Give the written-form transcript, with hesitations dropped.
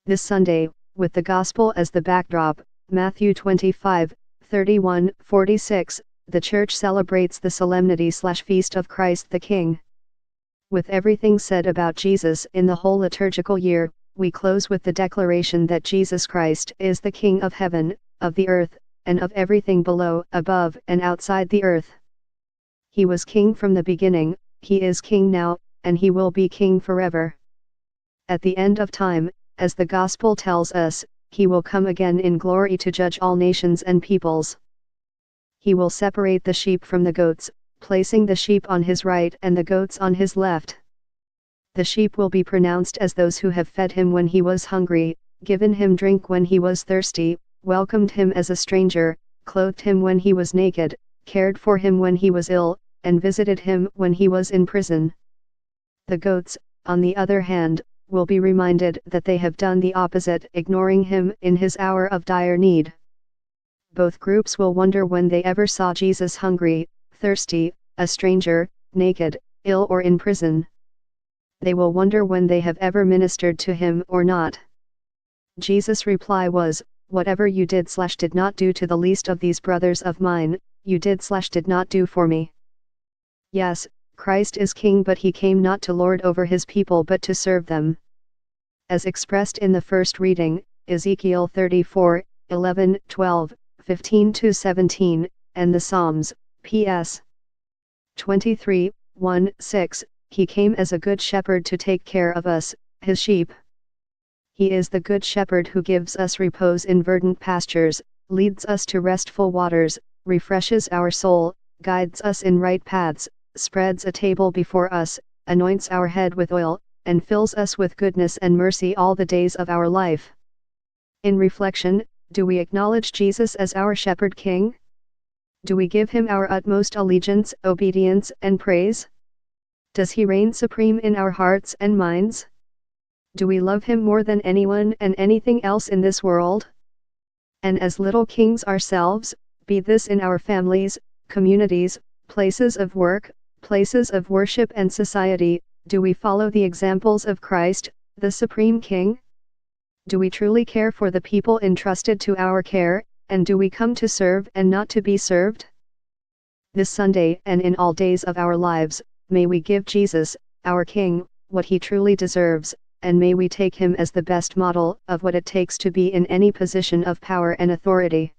This Sunday, with the Gospel as the backdrop, Matthew 25:31-46, the Church celebrates the solemnity/feast of Christ the King. With everything said about Jesus in the whole liturgical year, we close with the declaration that Jesus Christ is the King of heaven, of the earth, and of everything below, above, and outside the earth. He was King from the beginning, he is King now, and he will be King forever. At the end of time, as the Gospel tells us, he will come again in glory to judge all nations and peoples. He will separate the sheep from the goats, placing the sheep on his right and the goats on his left. The sheep will be pronounced as those who have fed him when he was hungry, given him drink when he was thirsty, welcomed him as a stranger, clothed him when he was naked, cared for him when he was ill, and visited him when he was in prison. The goats, on the other hand, will be reminded that they have done the opposite, ignoring him in his hour of dire need. Both groups will wonder when they ever saw Jesus hungry, thirsty, a stranger, naked, ill or in prison. They will wonder when they have ever ministered to him or not. Jesus' reply was, "Whatever you did/did not do to the least of these brothers of mine, you did/did not do for me." Yes, Christ is King, but he came not to lord over his people but to serve them. As expressed in the first reading, Ezekiel 34:11-12, 15-17, and the Psalms, Ps. 23:1-6, he came as a good shepherd to take care of us, his sheep. He is the good shepherd who gives us repose in verdant pastures, leads us to restful waters, refreshes our soul, guides us in right paths, spreads a table before us, anoints our head with oil, and fills us with goodness and mercy all the days of our life. In reflection, do we acknowledge Jesus as our Shepherd King? Do we give him our utmost allegiance, obedience, and praise? Does he reign supreme in our hearts and minds? Do we love him more than anyone and anything else in this world? And as little kings ourselves, be this in our families, communities, places of work, places of worship and society, do we follow the examples of Christ, the Supreme King? Do we truly care for the people entrusted to our care, and do we come to serve and not to be served? This Sunday and in all days of our lives, may we give Jesus, our King, what he truly deserves, and may we take him as the best model of what it takes to be in any position of power and authority.